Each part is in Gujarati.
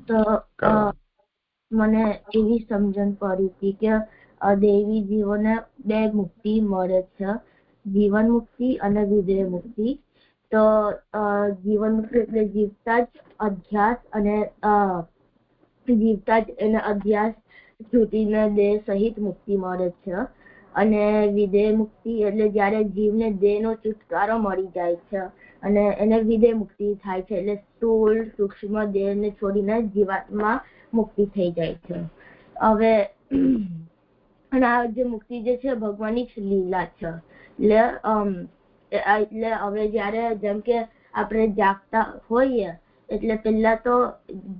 તો મને એવી સમજણ પડી હતી કે દેવી જીવોને બે મુક્તિ મળે છે, જીવન મુક્તિ અને વિદેહ મુક્તિ. તો જીવન મુક્તિ એટલે જીવતા જ અધ્યાસ અને જીવતા જ એને અધ્યાસ છૂટીને દેહ સહિત મુક્તિ મળે છે. અને વિદેહ મુક્તિ એટલે જયારે જીવને દેહનો છુટકારો મળી જાય છે અને એને વિદેહ મુક્તિ થાય છે, એટલે સ્થૂળ સૂક્ષ્મ દેહને છોડીને જીવાત્મા મુક્તિ થઈ જાય છે. હવે અને આ જે મુક્તિ જે છે ભગવાનની જ લીલા છે. એટલે હવે જયારે જેમ કે આપણે જાગતા હોઈએ એટલે પેલા તો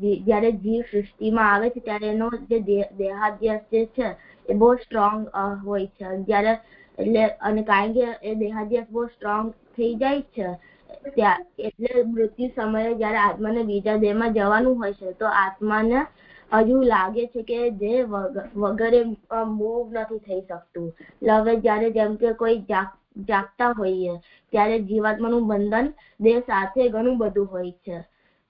જયારે જીવ સૃષ્ટિમાં આવે છે ત્યારે એનો જે દેહાધ્યાસ જે છે એ બહુ સ્ટ્રોંગ હોય છે. જયારે એટલે અને કારણ કે એ દેહાધ્યાસ બહુ સ્ટ્રોંગ થઈ જાય છે એટલે મૃત્યુ સમયે જયારે આત્માને બીજા દેહમાં જવાનું હોય છે તો આત્માને હજુ લાગે છે કે દેહ વગરે મૂવ નથી થઈ શકતું. હવે જયારે જેમ કે કોઈ જાગતા હોઈએ ત્યારે જીવાત્માનું બંધન દેહ સાથે ઘણું બધું હોય છે,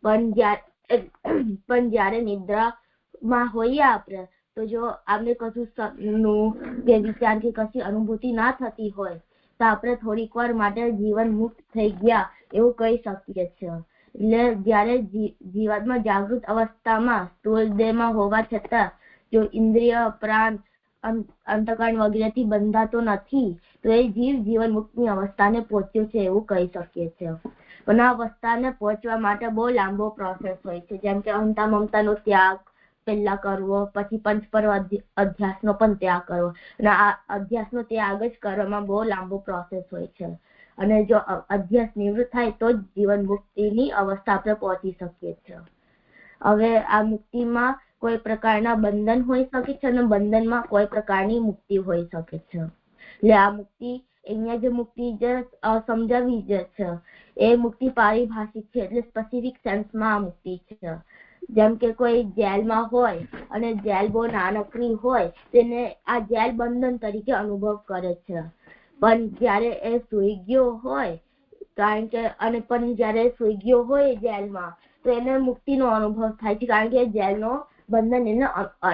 પણ જયારે નિદ્રામાં હોઈએ આપણે તો જો આપણે કશું સપનું કે વિચાર કે કશી અનુભૂતિ ના થતી હોય તો આપણે થોડીક વાર માટે જીવન મુક્ત થઈ ગયા એવું કહી શકીએ છીએ. એટલે જયારે જીવાત્મા જાગૃત અવસ્થામાં સ્થૂળ દેહમાં હોવા છતાં જો ઇન્દ્રિય પ્રાણ અંતકરણ વગેરેથી બંધાતો નથી તો એ જીવન મુક્તની અવસ્થાને પહોંચ્યો છે એવું કહી શકીએ છીએ. પણ આ અવસ્થાને પહોંચવા માટે બહુ લાંબો પ્રોસેસ હોય છે, જેમ કે અહંતા મમતાનો ત્યાગ પહેલા કરવો, પછી પંચ પર અધ્યાસનો પણ ત્યાગ કરવો, અને આ અધ્યાસનો ત્યાગ જ કરવામાં બહુ લાંબો પ્રોસેસ હોય છે. અને જો અધ્યાસ નિવૃત્ત થાય તો જ જીવન મુક્તિની અવસ્થા આપણે પહોંચી શકીએ છીએ. હવે આ મુક્તિમાં કોઈ પ્રકારના બંધન હોઈ શકે છે અને બંધનમાં કોઈ પ્રકારની મુક્તિ હોઈ શકે છે. એટલે આ મુક્તિ અહીંયા જે મુક્તિ જે સમજાવી જે છે એ મુક્તિ પારિભાષિક છે, એટલે સ્પેસિફિક સેન્સમાં આ મુક્તિ છે. જેમ કે કોઈ જેલમાં હોય અને જેલ બહુ નાનકડી હોય તેને આ જેલ બંધન તરીકે અનુભવ કરે છે, પણ જયારે એ સૂઈ ગયો હોય કારણ કે અને પણ જયારે સૂઈ ગયો હોય જેલમાં તો એને મુક્તિનો અનુભવ થાય છે, કારણ કે જેલનો બંધન એને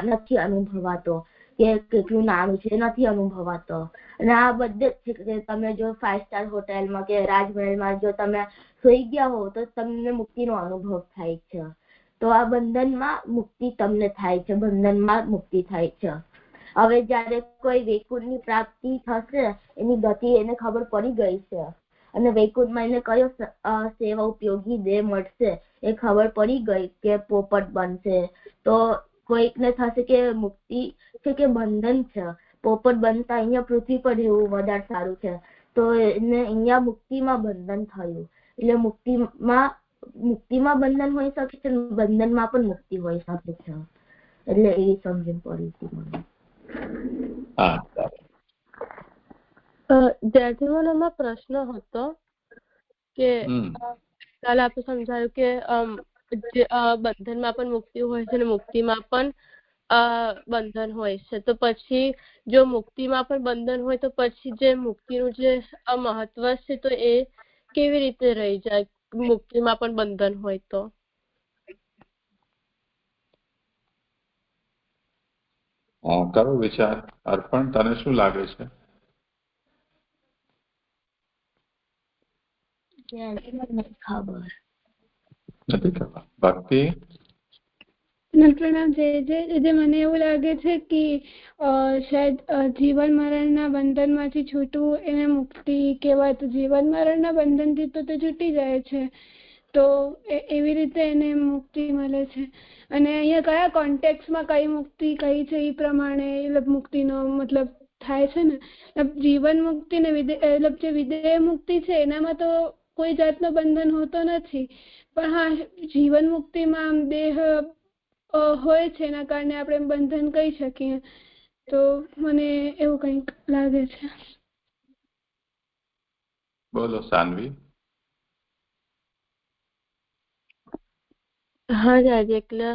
નથી અનુભવાતો કે કેટલું નાનું છે નથી અનુભવાતો. અને આ બધે જ છે કે તમે જો 5 સ્ટાર હોટેલમાં કે રાજમહેલમાં જો તમે સૂઈ ગયા હો તો તમને મુક્તિનો અનુભવ થાય છે. તો આ બંધનમાં મુક્તિ તમને થાય છે, બંધનમાં મુક્તિ થાય છે. હવે જયારે કોઈ વૈકુંઠની પ્રાપ્તિ થશે એની ગતિ એને ખબર પડી ગઈ છે અને વૈકુંઠમાં એને કયો સેવા ઉપયોગી દેહ મળશે એ ખબર પડી ગઈ કે પોપટ બનશે. તો કોઈકને થશે કે મુક્તિ છે કે બંધન છે, પોપટ બનતા અહીંયા પૃથ્વી પર રહેવું વધારે સારું છે, તો એને અહીંયા મુક્તિમાં બંધન થયું. એટલે મુક્તિમાં બંધન હોઈ શકે છે, બંધનમાં પણ મુક્તિ હોઈ શકે છે. એટલે એ સમજણ પડી હતી મને. જ્યારથી મને એમાં પ્રશ્ન હતો કે કાલે આપણે સમજાયું કે બંધનમાં પણ મુક્તિ હોય છે અને મુક્તિમાં પણ બંધન હોય છે, તો પછી જો મુક્તિમાં પણ બંધન હોય તો પછી જે મુક્તિનું જે મહત્વ છે તો એ કેવી રીતે રહી જાય મુક્તિમાં પણ બંધન હોય તો? કરો વિચાર. અર્પણ, તને શું લાગે છે? નથી ખબર. ભક્તિ? પ્રણામ. જે મને એવું લાગે છે કે શાયદ જીવન મરણના બંધનમાંથી છૂટવું એને મુક્તિ કહેવાય. તો જીવન મરણના બંધનથી તો તે છૂટી જાય છે, તો એવી રીતે એને મુક્તિ મળે છે. અને અહીંયા કયા કોન્ટેક્સમાં કઈ મુક્તિ કઈ છે એ પ્રમાણે મુક્તિનો મતલબ થાય છે ને. જીવન મુક્તિ ને જે વિદેહ મુક્તિ છે એનામાં તો કોઈ જાતનો બંધન હોતો નથી, પણ હા જીવન મુક્તિમાં દેહ હોય છે એના કારણે આપણે બંધન કહી શકીએ. તો મને એવું કંઈક લાગે છે. બોલો સાનવી. હા દાદી, એટલે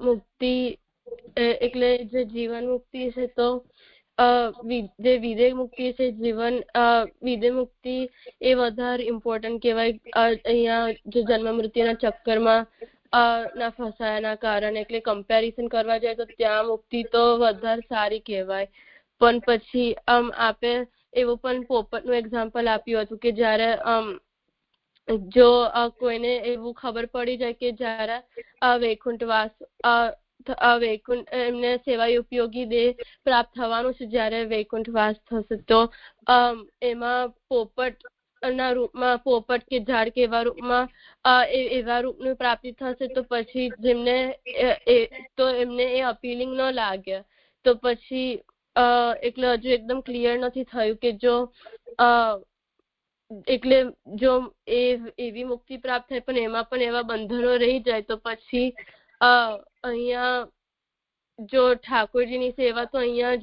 મુક્તિ એટલે જે જીવન મુક્તિ છે તો જે વિદેહ મુક્તિ છે વિદેહ મુક્તિ એ વધારે ઇમ્પોર્ટન્ટ કહેવાય. અહીંયા જે જન્મ મૃત્યુના ચક્કરમાં ના ફસાયાના કારણે, એટલે કમ્પેરિઝન કરવા જાય તો ત્યાં મુક્તિ તો વધારે સારી કહેવાય. પણ પછી આપે એવું પણ પોપટનું એક્ઝામ્પલ આપ્યું હતું કે જ્યારે જો કોઈને એવું ખબર પડી જાય કે જ્યારે વૈકુંઠવાસ વૈકુંઠ એમને સેવા ઉપયોગી દેહ પ્રાપ્ત થવાનું છે, જ્યારે વૈકુંઠવાસ થશે તો એમાં પોપટ ના રૂપમાં, પોપટ કે ઝાડ કે એવા રૂપમાં એવા રૂપની પ્રાપ્તિ થશે તો પછી જેમને એમને એ અપીલિંગ ન લાગે. તો પછી એટલે હજુ એકદમ ક્લિયર નથી થયું કે જો એટલે જો એવી મુક્તિ પ્રાપ્ત થાય પણ એમાં પણ એવા બંધનો રહી જાય તો પછી અહીંયા જો ઠાકોરજીની સેવા તો અહીંયા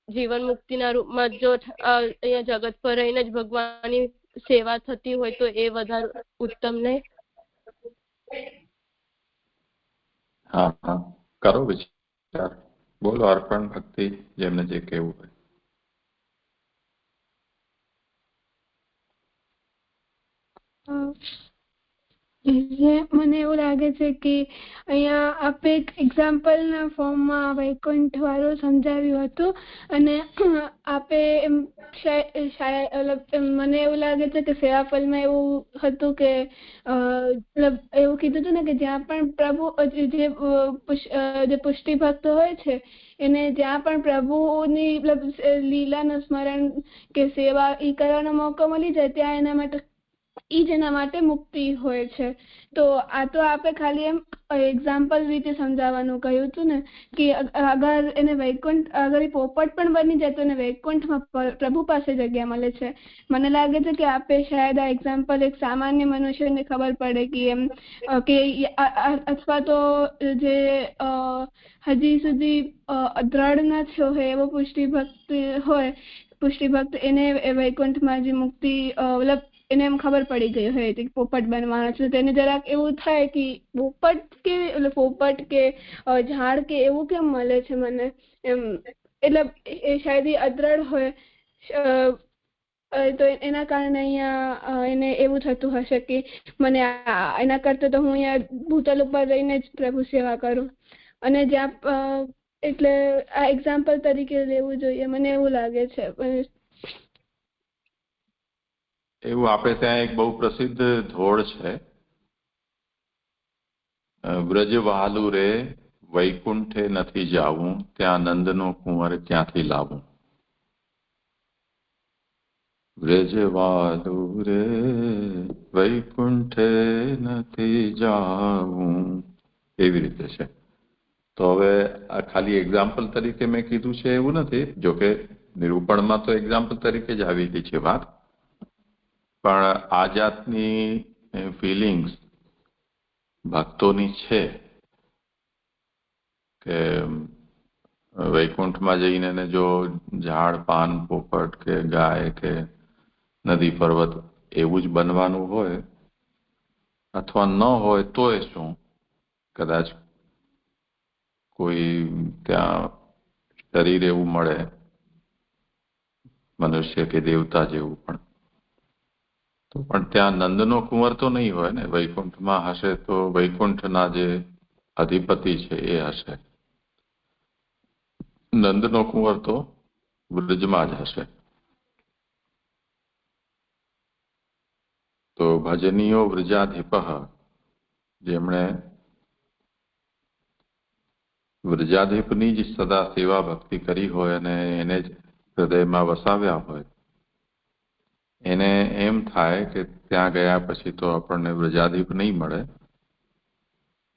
જીવન મુક્તિના રૂપમાં જો અહીંયા જગત પર રહીને જ ભગવાનની સેવા થતી હોય તો એ વધારે ઉત્તમ નહીં? હા હા, કરો વિચાર, બોલો અર્પણ ભક્તિ, જેમને જે કહેવું હોય. મને એવું લાગે છે કે અહીંયા આપે એક એક્ઝામ્પલના ફોર્મમાં વૈકુંઠ વાળું સમજાવ્યું હતું, અને આપે મને એવું લાગે છે કે સેવાફલમાં એવું હતું કે એવું કીધું હતું ને કે જ્યાં પણ પ્રભુ જે પુષ્ટિ ભક્ત હોય છે એને જ્યાં પણ પ્રભુની લીલાનું સ્મરણ કે સેવા ઈ કરવાનો મોકો મળી જાય ત્યાં એના માટે જેના માટે મુક્તિ હોય છે. તો આ તો આપણે ખાલી એમ એક્ઝામ્પલ રીતે સમજાવવાનું કહ્યું હતું ને કે અગર એને વૈકુંઠ, અગર એ પોપટ પણ બની જાય તો એને વૈકુંઠમાં પ્રભુ પાસે જગ્યા મળે છે. મને લાગે છે કે આપે શાયદ આ એક્ઝામ્પલ એક સામાન્ય મનુષ્યને ખબર પડે કે એમ કે અથવા તો જે હજી સુધી દ્રઢ ન થયો હોય એવો પુષ્ટિ ભક્ત એને વૈકુંઠમાં જે મુક્તિ એને એમ ખબર પડી ગઈ હોય કે પોપટ બનવાનો છે, તેને જરાક એવું થાય કે પોપટ કે ઝાડ કે એવું કેમ મળે છે મને એમ, એટલે એ શાયદ અદ્રઢ હોય તો એના કારણે અહીંયા એને એવું થતું હશે કે મને એના કરતા તો હું અહીંયા ભૂતલ ઉપર રહીને જ પ્રભુ સેવા કરું, અને જ્યાં એટલે આ એક્ઝામ્પલ તરીકે લેવું જોઈએ, મને એવું લાગે છે. એવું આપણે ત્યાં એક બહુ પ્રસિદ્ધ ધોળ છે, વ્રજ વહાલું રે વૈકુંઠે નથી જાવું, ત્યાં નંદનો કુંવર ક્યાંથી લાવું. વ્રજ વહાલું રે વૈકુંઠે નથી જાવું, એવી રીતે છે. તો હવે આ ખાલી એક્ઝામ્પલ તરીકે મેં કીધું છે એવું નથી, જોકે નિરૂપણમાં તો એક્ઝામ્પલ તરીકે જ આવેલી છે વાત, પણ આ જાતની ફિલિંગ્સ ભક્તોની છે કે વૈકુંઠમાં જઈને જો ઝાડ પાન પોપટ કે ગાય કે નદી પર્વત એવું જ બનવાનું હોય, અથવા ન હોય તોય શું, કદાચ કોઈ ત્યાં શરીર એવું મળે મનુષ્ય કે દેવતા જેવું, પણ ત્યાં નંદનો કુંવર તો નહીં હોય ને. વૈકુંઠમાં હશે તો વૈકુંઠના જે અધિપતિ છે એ હશે, નંદનો કુંવર તો વ્રજમાં જ હશે. તો ભજનીયો વ્રજાધિપ, જેમણે વ્રજાધિપની જ સદા સેવા ભક્તિ કરી હોય અને એને જ હૃદયમાં વસાવ્યા હોય, એને એમ થાય કે ત્યાં ગયા પછી તો આપણને વ્રજાધિપ નહીં મળે,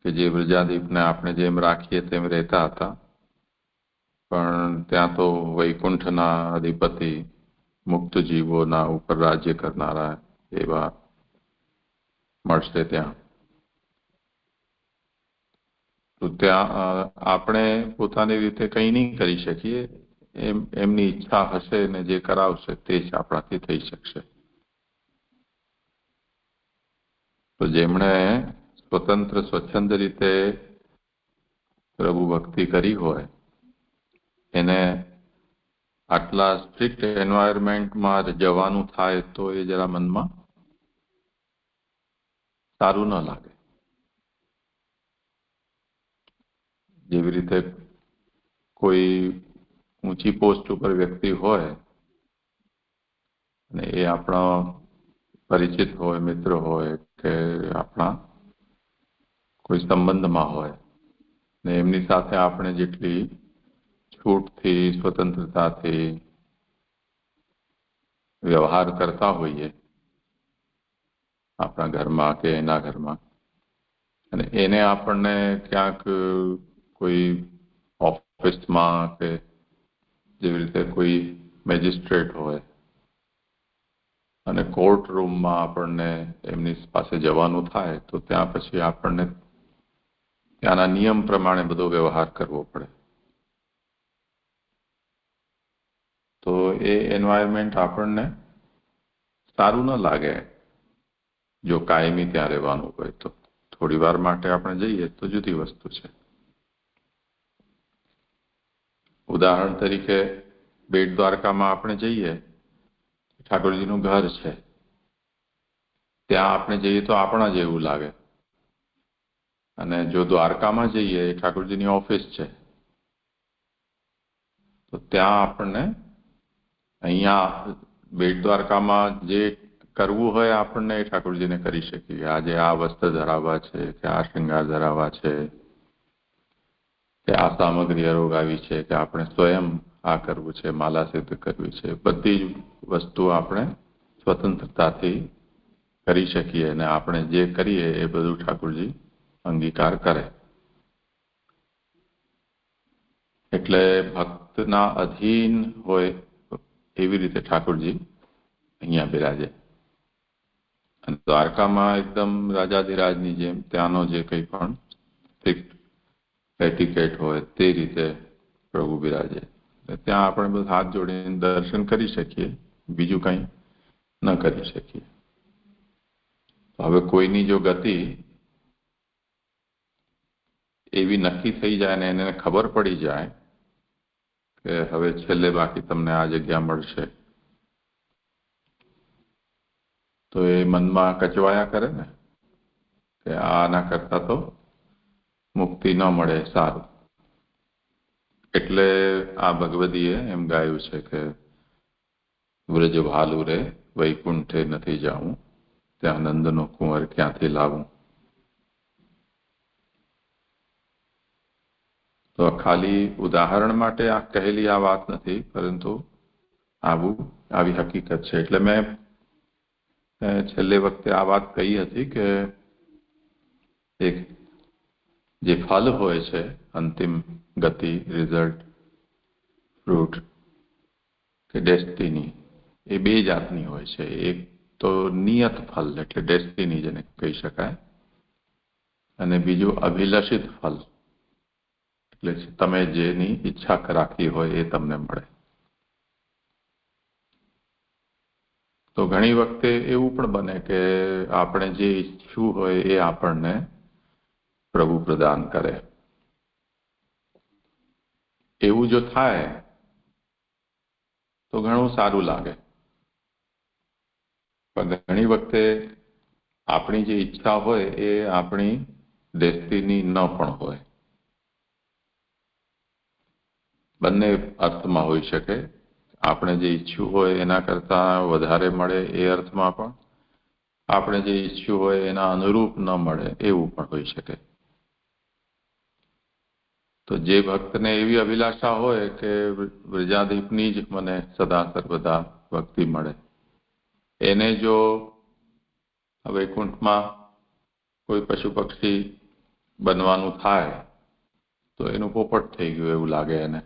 કે જે વ્રજાધિપને આપણે જેમ રાખીએ તેમ રહેતા હતા, પણ ત્યાં તો વૈકુંઠના અધિપતિ મુક્ત જીવોના ઉપર રાજ્ય કરનારા એવા મળશે ત્યાં. તો ત્યાં આપણે પોતાની રીતે કંઈ નહીં કરી શકીએ, એમની ઈચ્છા હશે ને જે કરાવશે તે જ આપણાથી થઈ શકશે. તો જેમણે સ્વતંત્ર સ્વચ્છંદ રીતે પ્રભુ ભક્તિ કરી હોય એને આટલા સ્ટ્રિક્ટ એન્વાયરમેન્ટમાં જવાનું થાય તો એ જરા મનમાં સારું ન લાગે. જેવી રીતે કોઈ ઊંચી પોસ્ટ ઉપર વ્યક્તિ હોય અને એ આપણા પરિચિત હોય, મિત્ર હોય કે આપણા કોઈ સંબંધમાં હોય ને એમની સાથે આપણે જેટલી છૂટથી, સ્વતંત્રતાથી વ્યવહાર કરતા હોઈએ આપણા ઘરમાં કે એના ઘરમાં, અને એને આપણને ક્યાંક કોઈ ઓફિસમાં કે જેવી રીતે કોઈ મેજિસ્ટ્રેટ હોય અને કોર્ટ રૂમમાં આપણને એમની પાસે જવાનું થાય તો ત્યાં પછી આપણને ત્યાંના નિયમ પ્રમાણે બધો વ્યવહાર કરવો પડે. તો એ એન્વાયરમેન્ટ આપણને સારું ન લાગે જો કાયમી ત્યાં રહેવાનું હોય તો. થોડી વાર માટે આપણે જઈએ તો જુદી વસ્તુ છે. ઉદાહરણ તરીકે બેટ દ્વારકામાં આપણે જઈએ, ઠાકોરજીનું ઘર છે, ત્યાં આપણે જઈએ તો આપણા જેવું લાગે, અને જો દ્વારકામાં જઈએ ઠાકોરજીની ઓફિસ છે તો ત્યાં આપણને અહીંયા બેટ દ્વારકામાં જે કરવું હોય આપણને એ ઠાકોરજીને કરી શકીએ. આજે આ વસ્ત્ર ધરાવવા છે કે આ શૃંગાર ધરાવવા છે કે આ સામગ્રી અરોગાવી છે કે આપણે સ્વયં આ કરવું છે, માલા સિદ્ધ કરવી છે, બધી જ વસ્તુ આપણે સ્વતંત્રતાથી કરી શકીએ અને આપણે જે કરીએ એ બધું ઠાકોરજી અંગીકાર કરે. એટલે ભક્તના અધીન હોય એવી રીતે ઠાકોરજી અહીંયા બિરાજે. અને દ્વારકામાં એકદમ રાજાધિરાજની જેમ ત્યાંનો જે કંઈ પણ એટિકેટ હોય તે રીતે પ્રભુ બિરાજે. ત્યાં આપણે બધું હાથ જોડીને દર્શન કરી શકીએ, બીજું કંઈ ન કરી શકીએ. હવે કોઈની જો ગતિ એવી નક્કી થઈ જાય ને એને ખબર પડી જાય કે હવે છેલ્લે બાકી તમને આ જગ્યા મળશે, તો એ મનમાં કચવાયા કરે ને કે આના કરતા તો મુક્તિ ન મળે સારું. એટલે આ ભગવદીએ એમ ગાયું છે કે વ્રજ ભાલુ રે વૈકુંઠે નથી જાઉં, ત્યાં નંદનો કુંવર ક્યાંથી લાવું. તો ખાલી ઉદાહરણ માટે આ કહેલી આ વાત નથી, પરંતુ આવી હકીકત છે. એટલે મેં છેલ્લે વખતે આ વાત કહી હતી કે એક જે ફલ હોય છે, અંતિમ ગતિ, રિઝલ્ટ, ફ્રૂટ કે ડેસ્ટિની, એ બે જાતની હોય છે. એક તો નિયત ફલ એટલે ડેસ્ટિની જેને કહી શકાય, અને બીજું અભિલષિત ફલ એટલે તમે જેની ઈચ્છા રાખી હોય એ તમને મળે. તો ઘણી વખતે એવું પણ બને કે આપણે જે ઈચ્છવું હોય એ આપણને પ્રભુ પ્રદાન કરે. એવું જો થાય તો ઘણું સારું લાગે. પણ ઘણી વખતે આપણી જે ઈચ્છા હોય એ આપણી ડેસ્ટિની ન પણ હોય. બંને અર્થમાં હોઈ શકે. આપણે જે ઈચ્છ્યું હોય એના કરતાં વધારે મળે એ અર્થમાં પણ, આપણે જે ઈચ્છ્યું હોય એના અનુરૂપ ન મળે એવું પણ હોઈ શકે. તો જે ભક્તને એવી અભિલાષા હોય કે વ્રજાધીપની જ મને સદા સર્વદા ભક્તિ મળે, એને જો વૈકુંઠમાં કોઈ પશુ પક્ષી બનવાનું થાય તો એનું પોપટ થઈ ગયું એવું લાગે એને.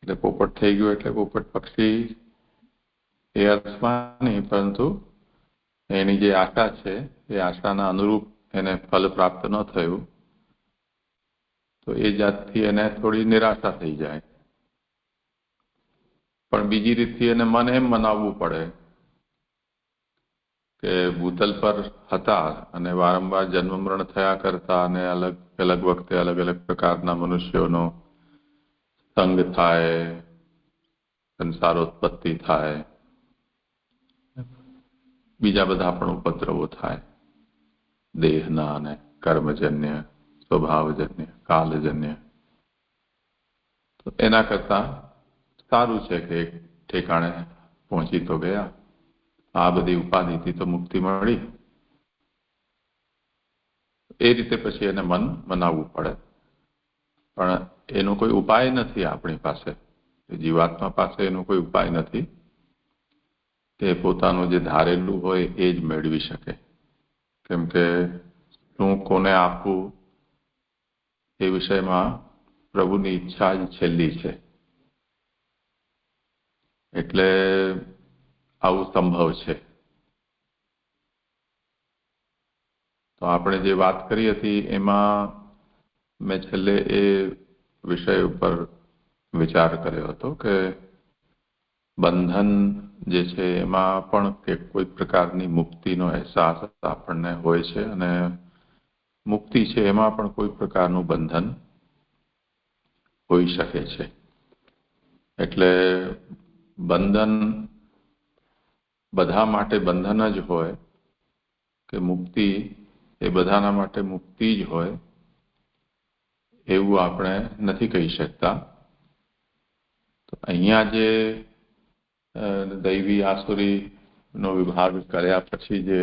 એટલે પોપટ થઈ ગયું એટલે પોપટ પક્ષી એ અર્થમાં નહીં, પરંતુ એની જે આશા છે એ આશાના અનુરૂપ એને ફલ પ્રાપ્ત ન થયું તો એ જાતથી એને થોડી નિરાશા થઈ જાય. પણ બીજી રીતથી એને મન એમ મનાવવું પડે કે ભૂતલ પર હતા અને વારંવાર જન્મ મરણ થયા કરતા, અને અલગ અલગ વખતે અલગ અલગ પ્રકારના મનુષ્યોનો સંગ થાય, સંસારોત્પત્તિ થાય, બીજા બધા પણ ઉપદ્રવો થાય, દેહના અને કર્મજન્ય, સ્વભાવજન્ય, કાલજન્ય. તો એના કરતા સારું છે કે એક ઠેકાણે પહોંચી તો ગયા, આ બધી ઉપાધિથી તો મુક્તિ મળી. એ રીતે પછી એને મન મનાવવું પડે, પણ એનો કોઈ ઉપાય નથી આપણી પાસે. જીવાત્મા પાસે એનો કોઈ ઉપાય નથી કે પોતાનું જે ધારેલું હોય એ જ મેળવી શકે. કેમ કે શું કોને આપવું એ વિષયમાં પ્રભુની ઈચ્છા જ છેલ્લી છે. એટલે આવું સંભવ છે. તો આપણે જે વાત કરી હતી એમાં મેં છેલ્લે એ વિષય ઉપર વિચાર કર્યો હતો કે બંધન જે છે એમાં પણ કે કોઈ પ્રકારની મુક્તિનો અહેસાસ આપણને હોય છે, અને મુક્તિ છે એમાં પણ કોઈ પ્રકારનું બંધન હોઈ શકે છે. એટલે બંધન બધા માટે બંધન જ હોય કે મુક્તિ એ બધાના માટે મુક્તિ જ હોય એવું આપણે નથી કહી શકતા. તો અહીંયા જે દૈવી આસુરીનો વિભાગ કર્યા પછી જે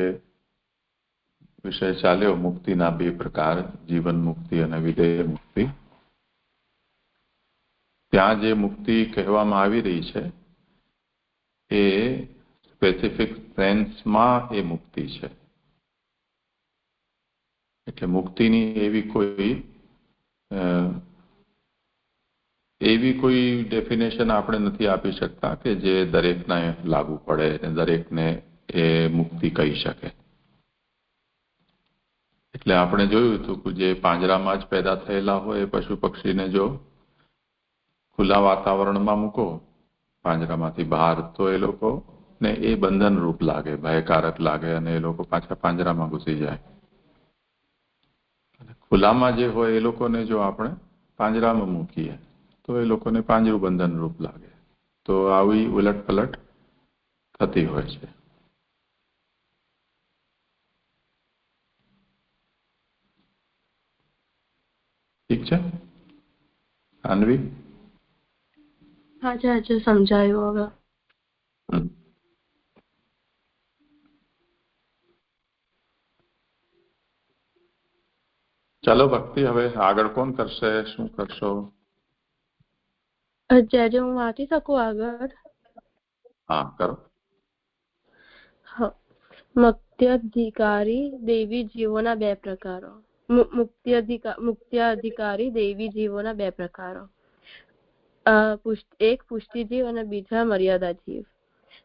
વિષય ચાલ્યો મુક્તિના બે પ્રકાર, જીવન મુક્તિ અને વિદેહ મુક્તિ, ત્યાં જે મુક્તિ કહેવામાં આવી રહી છે એ સ્પેસિફિક સેન્સમાં એ મુક્તિ છે. એટલે મુક્તિની એવી કોઈ ડેફિનેશન આપણે નથી આપી શકતા કે જે દરેકને લાગુ પડે અને દરેકને એ મુક્તિ કહી શકે. એટલે આપણે જોયું હતું કે જે પાંજરામાં જ પેદા થયેલા હોય એ પશુ પક્ષીને જો ખુલ્લા વાતાવરણમાં મૂકો પાંજરામાંથી બહાર, તો એ લોકોને એ બંધન રૂપ લાગે, ભયકારક લાગે, અને એ લોકો પાછા પાંજરામાં ઘૂસી જાય. ખુલ્લામાં જે હોય એ લોકોને જો આપણે પાંજરામાં મૂકીએ તો એ લોકોને પાંજરું બંધન રૂપ લાગે. તો આવી ઉલટ પલટ થતી હોય છે. ઠીક છે અન્વી? હા સમજાયું હવે. ચાલો ભક્તિ, હવે આગળ કોણ કરશે, શું કરશો? જય હું વાંચી શકું આગળ? હા કરો. મુક્ત્યધિકારી દૈવી જીવોના બે પ્રકારો. મુક્ત્યધિકારી દૈવી જીવોના બે પ્રકારો, એક પુષ્ટિજીવ અને બીજા મર્યાદા જીવ.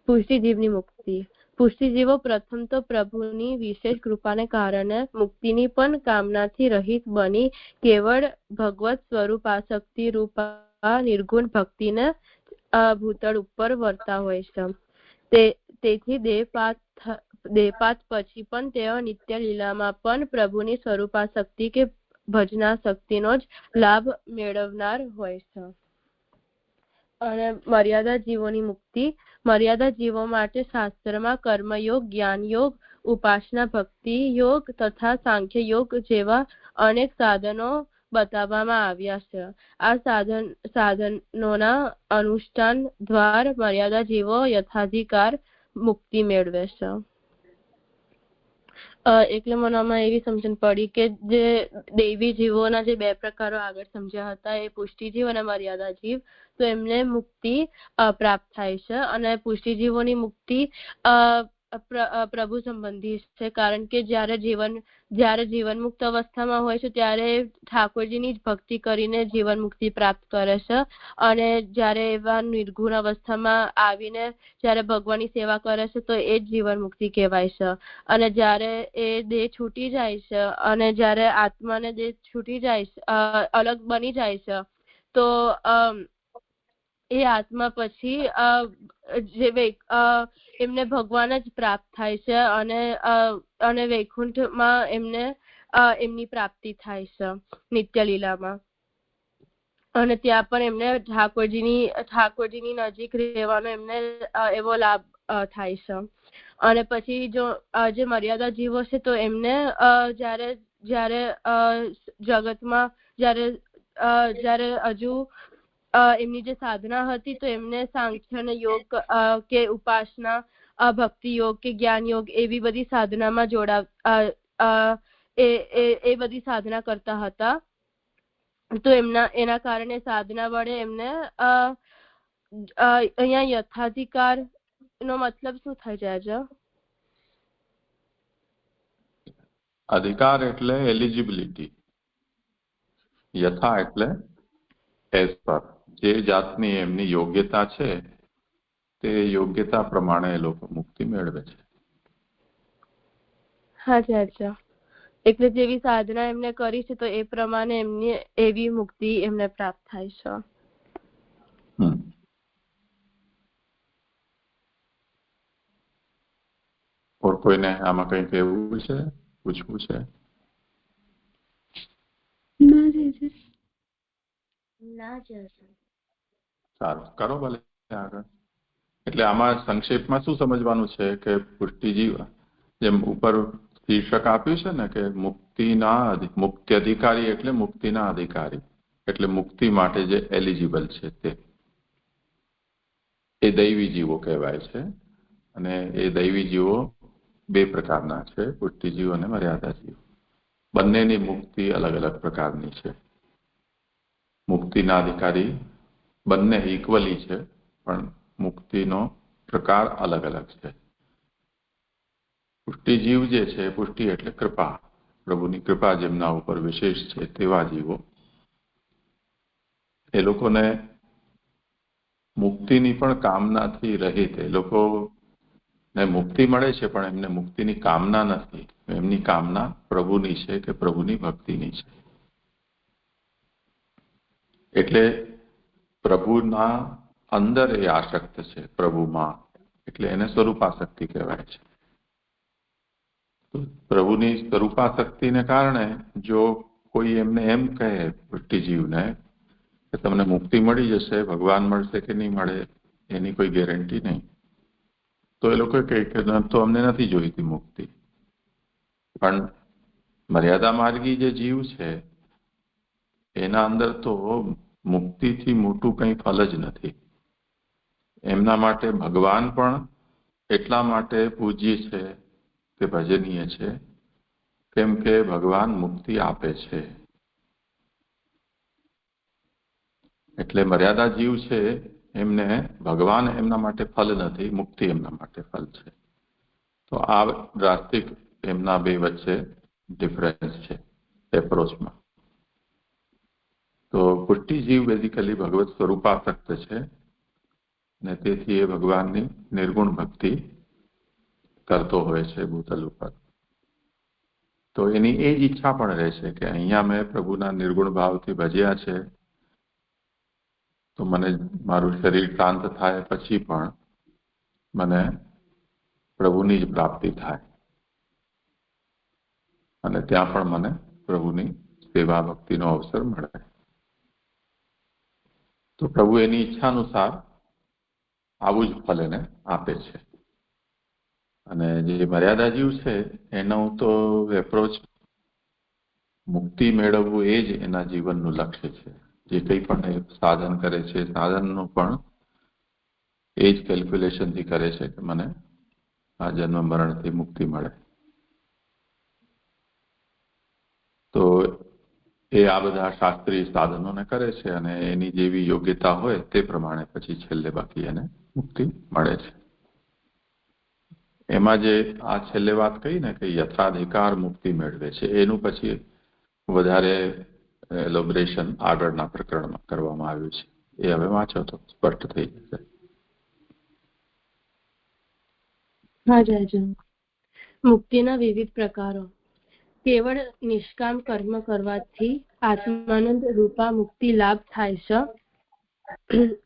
પુષ્ટિજીવની મુક્તિ. પુષ્ટિજીવો પ્રથમ તો પ્રભુની વિશેષ કૃપાને કારણે મુક્તિની પણ કામનાથી રહિત બની કેવળ ભગવત સ્વરૂપાસક્તિ રૂપા નિર્ગુણ ભક્તિને ભૂતળ ઉપર વર્તા હોય છે. તેથી દેહપાત પછી પણ તેઓ નિત્ય લીલામાં પણ પ્રભુની સ્વરૂપાસક્તિ કે ભજનાશક્તિનો જ લાભ મેળવનાર હોય છે. અને મર્યાદા જીવોની મુક્તિ. મર્યાદા જીવો માટે શાસ્ત્રમાં કર્મયોગ, જ્ઞાનયોગ, ઉપાસના, ભક્તિ યોગ તથા સાંખ્ય યોગ જેવા અનેક સાધનો બતાવવામાં આવ્યા છે. આ સાધનોના અનુષ્ઠાન દ્વારા મર્યાદા જીવો યથાધિકાર મુક્તિ મેળવે છે. એટલે મનમાં એવી સમજણ પડી કે જે દૈવી જીવોના જે બે પ્રકારો આગળ સમજ્યા હતા એ પુષ્ટિજીવ અને મર્યાદા જીવ, તો એમને મુક્તિ પ્રાપ્ત થાય છે. અને પુષ્ટિજીવોની મુક્તિ પ્રભુ સંબંધી છે, કારણ કે જ્યારે જીવન મુક્ત અવસ્થામાં હોય છે ત્યારે ઠાકોરજીની જ ભક્તિ કરીને જીવન મુક્તિ પ્રાપ્ત કરે છે. અને જ્યારે એવા નિર્ગુણ અવસ્થામાં આવીને જ્યારે ભગવાનની સેવા કરે છે તો એ જ જીવન મુક્તિ કહેવાય છે. અને જ્યારે એ દેહ છૂટી જાય છે અને જ્યારે આત્માને દેહ છૂટી જાય છે, અલગ બની જાય છે, તો એ આત્મા પછી એમને ભગવાન જ પ્રાપ્ત થાય છે. અને વૈકુંઠમાં એમની પ્રાપ્તિ થાય છે નિત્ય લીલામાં. અને ત્યાં પણ એમને ઠાકોરજીની નજીક રહેવાનો એમને એવો લાભ થાય છે. અને પછી જો જે મર્યાદા જીવો છે તો એમને જ્યારે જગતમાં જ્યારે હજુ એમની જે સાધના હતી તો એમને સાંખ્ય અને યોગ કે ઉપાસના, ભક્તિ યોગ કે જ્ઞાન યોગ એવી બધી સાધનામાં એ બધી સાધના કરતા હતા. તો એના કારણે સાધના વડે એમને અહીંયા યથાધિકાર નો મતલબ શું થાય છે? અધિકાર એટલે એલિજિબિલિટી, યથા એટલે એઝ પર, જે જાતની એમની યોગ્યતા છે તે યોગ્યતા પ્રમાણે એ લોકો મુક્તિ મેળવે છે. અચ્છા. એટલે જેવી સાધના એમને કરી છે તો એ પ્રમાણે એમની એવી મુક્તિ એમને પ્રાપ્ત થાય છે. ઓર કોઈને આમાં કઈ કહેવું છે, પૂછવું છે? સારું, કરો ભલે આગળ. એટલે આમાં સંક્ષેપમાં શું સમજવાનું છે કે પુષ્ટિજીવ જેમ ઉપર શીર્ષક આપ્યું છે ને કે મુક્તિ અધિકારી એટલે મુક્તિના અધિકારી, એટલે મુક્તિ માટે જે એલિજિબલ છે તે એ દૈવી જીવો કહેવાય છે. અને એ દૈવી જીવો બે પ્રકારના છે, પુષ્ટિજીવ અને મર્યાદા જીવ. બંનેની મુક્તિ અલગ અલગ પ્રકારની છે. મુક્તિના અધિકારી બંને ઇક્વલી છે, પણ મુક્તિનો પ્રકાર અલગ અલગ છે. પુષ્ટિજીવ જે છે, પુષ્ટિ એટલે કૃપા, પ્રભુની કૃપા જેમના ઉપર વિશેષ છે તેવા જીવો, એ લોકોને મુક્તિની પણ કામનાથી રહિત, એ લોકોને મુક્તિ મળે છે પણ એમને મુક્તિની કામના નથી. એમની કામના પ્રભુની છે કે પ્રભુની ભક્તિની છે. એટલે પ્રભુના અંદર એ આસક્ત છે, પ્રભુમાં, એટલે એને સ્વરૂપાસક્તિ કહેવાય છે. પ્રભુની સ્વરૂપાસક્તિને કારણે જો કોઈ એમને એમ કહે પુષ્ટિજીવને કે તમને મુક્તિ મળી જશે, ભગવાન મળશે કે નહીં મળે એની કોઈ ગેરંટી નહીં, તો એ લોકો કહે કે તો અમને નથી જોઈતી મુક્તિ. પણ મર્યાદા માર્ગી જે જીવ છે એના અંદર તો મુક્તિથી મોટું કંઈ ફલ જ નથી. એમના માટે ભગવાન પણ એટલા માટે પૂજ્ય છે કે ભજનીય છે કેમ કે ભગવાન મુક્તિ આપે છે. એટલે મર્યાદા જીવ છે એમને ભગવાન એમના માટે ફલ નથી, મુક્તિ એમના માટે ફલ છે. તો આ ડ્રાસ્ટિક એમના બે વચ્ચે ડિફરન્સ છે એપ્રોચમાં. તો પુષ્ટિજીવ બેઝિકલી ભગવત સ્વરૂપાસક્ત છે ને તેથી એ ભગવાનની નિર્ગુણ ભક્તિ કરતો હોય છે ભૂતલ ઉપર. તો એની એ જ ઈચ્છા પણ રહે છે કે અહીંયા મેં પ્રભુના નિર્ગુણ ભાવથી ભજ્યા છે તો મને મારું શરીર શાંત થાય પછી પણ મને પ્રભુની જ પ્રાપ્તિ થાય અને ત્યાં પણ મને પ્રભુની સેવા ભક્તિનો અવસર મળે. તો પ્રભુ એની ઈચ્છા અનુસાર આવું જ ફલ એને આપે છે. અને જે મર્યાદા જીવ છે એનો તો એપ્રોચ મુક્તિ મેળવવું એ જ એના જીવનનું લક્ષ્ય છે. જે કંઈ પણ એ સાધન કરે છે સાધનનું પણ એ જ કેલ્ક્યુલેશનથી કરે છે કે મને આ જન્મ મરણથી મુક્તિ મળે. તો એ આ બધા શાસ્ત્રીય સાધનોને કરે છે અને એની જેવી યોગ્યતા હોય તે પ્રમાણે પછી છેલ્લે બાકી એને મુક્તિ મળે છે. એમાં જે આ છેલ્લે વાત કહી ને કે યથાધિકાર મુક્તિ મેળવે છે એનું પછી વધારે એલોબરેશન આગળના પ્રકરણમાં કરવામાં આવ્યું છે. એ હવે વાંચો તો સ્પષ્ટ થઈ જશે. મુક્તિના વિવિધ પ્રકારો. કેવળ નિષ્કામ કર્મ કરવાથી આત્માનંદ રૂપા મુક્તિ લાભ થાય છે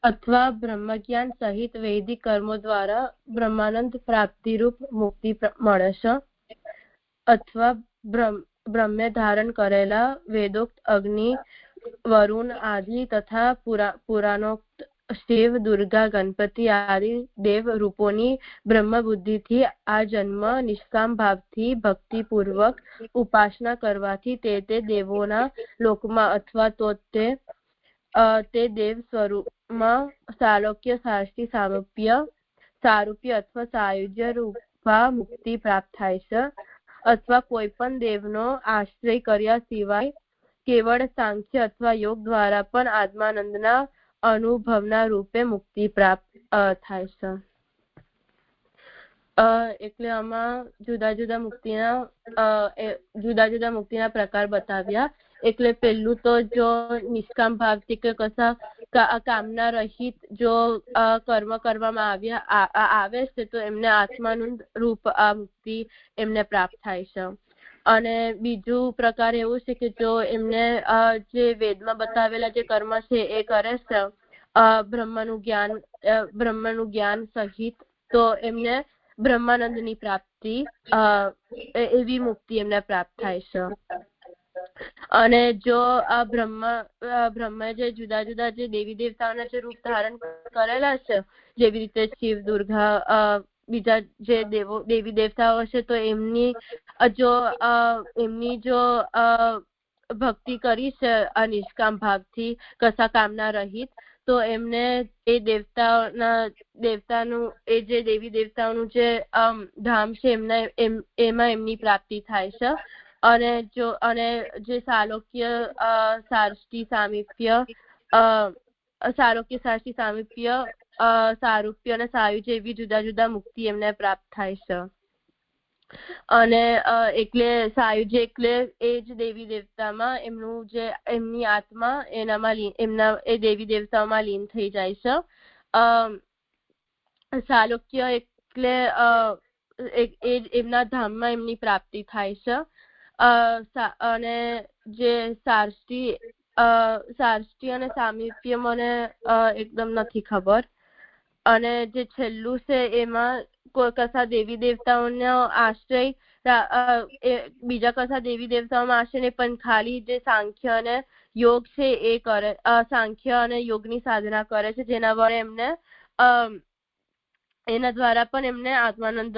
અથવા બ્રહ્મજ્ઞાન સહિત વૈદિક કર્મો દ્વારા બ્રહ્માનંદ પ્રાપ્તિરૂપ મુક્તિ મળે છે અથવા બ્રહ્મે ધારણ કરેલા વેદોક્ત અગ્નિ, વરુણ આદિ તથા પુરાણોક્ત શિવ, દુર્ગા, ગણપતિ આદિ દેવ રૂપોની બ્રહ્મ બુદ્ધિથી આ જન્મ નિષ્કામ ભાવથી ભક્તિપૂર્વક ઉપાસના કરવાથી તે દેવોના લોકમાં અથવા તો તે દેવ સ્વરૂપમાં સાલોક્ય, સાષ્ટી, સારૂપ્ય અથવા સાયુજ્ય રૂપા મુક્તિ પ્રાપ્ત થાય છે, અથવા કોઈ પણ દેવનો આશ્રય કર્યા સિવાય કેવળ સાંખ્ય અથવા યોગ દ્વારા પણ આત્માનંદના અનુભવના રૂપે મુક્તિ પ્રાપ્ત થાય છે. એટલે આમાં જુદા જુદા મુક્તિના પ્રકાર બતાવ્યા. એટલે પહેલું તો જો નિષ્કામ ભાવથી કે કશા કામના રહિત જો કર્મ કરવામાં આવે છે તો એમને આત્માનંદ રૂપ મુક્તિ એમને પ્રાપ્ત થાય છે. અને બીજું પ્રકાર એવું છે કે જો એમને જે વેદમાં બતાવેલા જે કર્મ છે એ કરે છે બ્રહ્મનું જ્ઞાન સહિત, તો એમને બ્રહ્માનંદની પ્રાપ્તિ એવી મુક્તિ એમને પ્રાપ્ત થાય છે. અને જો આ બ્રહ્મ જે જુદા જુદા જે દેવી દેવતાઓના જે રૂપ ધારણ કરેલા છે, જેવી રીતે શિવ, દુર્ગા, બીજા જે દેવી દેવતાઓ છે, તો એમની જો ભક્તિ કરી છે નિષ્કામ ભાવથી કશા કામના રહિત, તો એમને એ દેવતાનું એ જે દેવી દેવતાઓનું જે ધામ છે એમાં એમની પ્રાપ્તિ થાય છે. અને જે સાલોક્ય, સાષ્ટી, સામીપ્ય, સારૂપ્ય અને સાયુજ્ય એવી જુદા જુદા મુક્તિ એમને પ્રાપ્ત થાય છે. અને એટલે સાયુજ્ય એટલે એ જ દેવી દેવતામાં એમનું જે એમની આત્મા એમના એ દેવી દેવતાઓમાં લીન થઈ જાય છે. સાલોક્ય એટલે એમના ધામમાં એમની પ્રાપ્તિ થાય છે. અને જે સાષ્ટી અને સામીપ્ય મને એકદમ નથી ખબર. અને જે છેલ્લું છે એમાં કોઈ કશા દેવી દેવતાઓનો આશ્રય બીજા કશા દેવી દેવતાઓમાં આશ્રય નહીં, પણ ખાલી જે સાંખ્ય અને યોગ છે એ કરે, સાંખ્ય અને યોગની સાધના કરે છે, જેના વડે એમને એના દ્વારા પણ એમને આત્માનંદ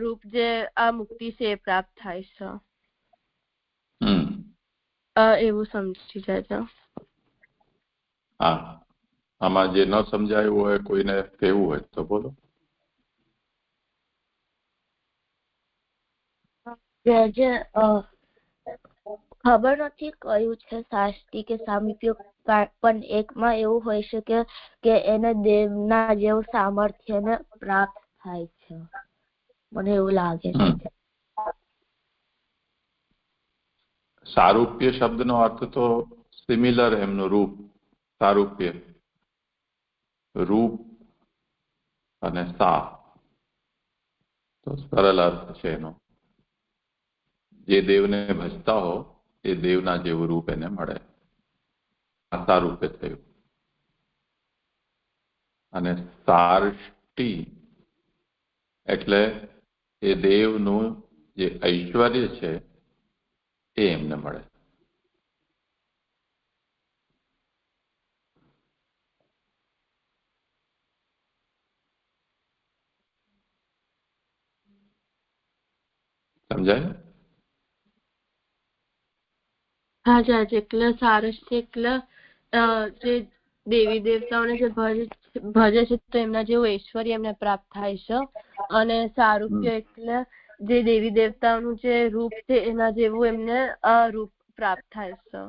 રૂપ જે આ મુક્તિ છે એ પ્રાપ્ત થાય છે. એવું સમજી જાય. હા, આમાં જે ન સમજાયું હોય કોઈને કેવું હોય તો બોલો. જે ખબર નથી કયું છે સાષ્ટી કે સામીપ્ય, પણ એકમાં એવું હોય છે કે એને દેવના જેવું સામર્થ્ય ને પ્રાપ્ત થાય છે, મને એવું લાગે છે. સારૂપ્ય શબ્દનો અર્થ તો સિમિલર, એમનું રૂપ. સારૂપ્ય રૂપ અને સા તો સરળ અર્થ છે એનો. જે દેવને ભજતા હો એ દેવના જેવું રૂપ એને મળે, આ સારૂપ્ય થયું. અને સાષ્ટી એટલે એ દેવનું જે ઐશ્વર્ય છે એ એમને મળે. સમજાય? હા જાજ, એટલે સારસ્ય એટલે જે દેવી દેવતાઓને જે ભજે છે તો એમના જેવું ઐશ્વર્ય એમને પ્રાપ્ત થાય છે. અને સારૂપ્ય એટલે જે દેવી દેવતાઓનું જે રૂપ છે એના જેવું એમને રૂપ પ્રાપ્ત થાય છે.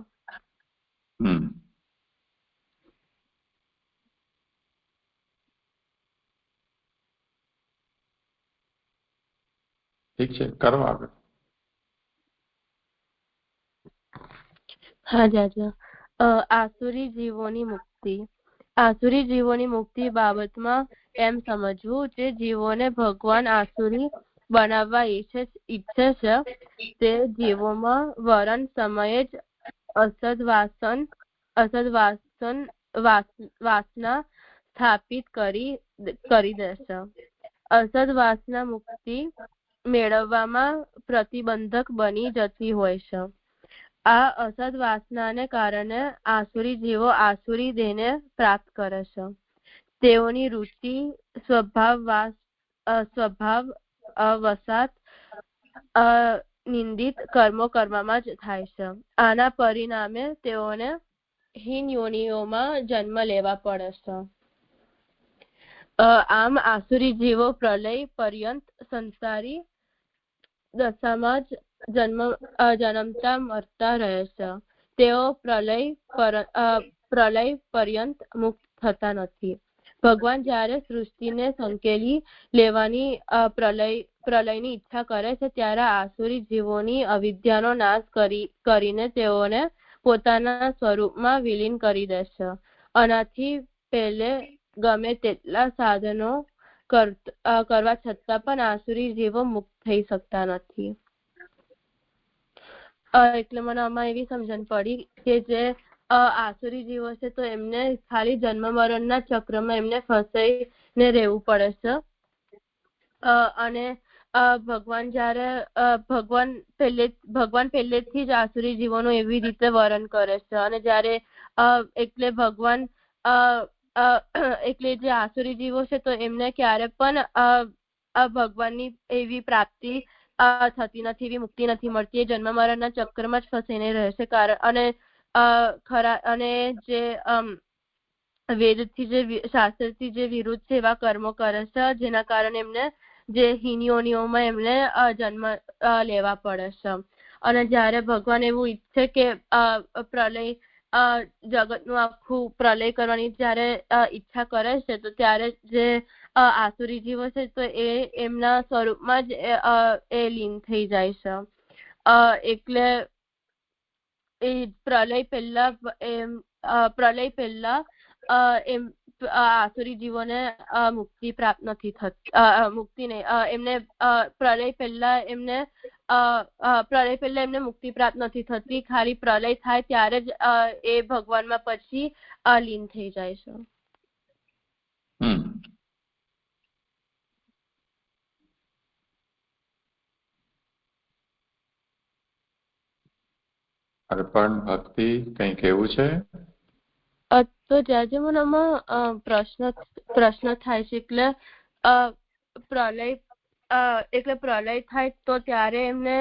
ઠીક છે, કરો આગળ. હા જાજા. આસુરી જીવોની મુક્તિ. આસુરી જીવોની મુક્તિ બાબતમાં એમ સમજવું, જે જીવોને ભગવાન આસુરી બનાવવા ઈચ્છે છે તે જીવોમાં વરણ સમયે જ વાસના સ્થાપિત કરી દેશે. અસદ વાસના મુક્તિ મેળવવામાં પ્રતિબંધક બની જતી હોય છે. આ અસદ વાસનાને કારણે આસુરી જીવો આસુરી દેહને પ્રાપ્ત કરે છે. તેઓની રુચિ સ્વભાવ વસાત નિંદિત કર્મો કરવામાં જ થાય છે. આના પરિણામે તેઓને હીન યોનિઓમાં જન્મ લેવા પડે છે. આમ આસુરી જીવો પ્રલય પર્યંત સંસારી દશામાં જ જન્મતા મરતા રહે છે. તેઓ પ્રલય પર્યંત મુક્ત થતા નથી. ભગવાન જ્યારે સૃષ્ટિને સંકેલી લેવાની પ્રલયની ઈચ્છા કરે છે ત્યારે આસુરી જીવોની અવિદ્યાનો નાશ કરીને તેઓને પોતાના સ્વરૂપમાં વિલીન કરી દે છે. આનાથી પહેલે ગમે તેટલા સાધનો કરવા છતાં પણ આસુરી જીવો મુક્ત થઈ શકતા નથી. એટલે મને આમાં એવી સમજણ પડી કે જે આસુરી જીવો છે તો એમને ખાલી જન્મ મરણના ચક્રમાં એમને ફસાઈને રહેવું પડે છે. અને ભગવાન જ્યારે ભગવાન પહેલેથી જ આસુરી જીવોનું એવી રીતે વર્ણન કરે છે. અને જ્યારે એટલે ભગવાન એટલે જે આસુરી જીવો છે તો એમને ક્યારે પણ ભગવાનની એવી પ્રાપ્તિ થતી નથી, એવી મુક્તિ નથી મળતી. એ જન્મ મરણના ચક્રમાં જ ફસાઈને રહે છે. અને જે વેદથી જે શાસ્ત્રથી જે વિરુદ્ધ છે એવા કર્મો કરે છે જેના કારણે એમને જે હીનયોનીઓમાં એમને જન્મ લેવા પડે છે. અને જ્યારે ભગવાન એવું ઈચ્છે કે પ્રલય જગતનું આખું પ્રલય કરવાની જ્યારે ઈચ્છા કરે છે તો ત્યારે જે આસુરી જીવો છે તો એમના સ્વરૂપમાં જ એ લીન થઈ જાય છે. એટલે એ પ્રલય પહેલા એમ આસુરી જીવોને મુક્તિ પ્રાપ્ત નથી થતી. મુક્તિ નહીં, એમને પ્રલય પહેલા એમને મુક્તિ પ્રાપ્ત નથી થતી. ખાલી પ્રલય થાય ત્યારે જ એ ભગવાનમાં પછી લીન થઈ જાય છે. અર્પણ ભક્તિ કઈ કેવું છે? તો જ્યાં જે મને આમાં પ્રશ્ન થાય છે એટલે પ્રલય થાય તો ત્યારે એમને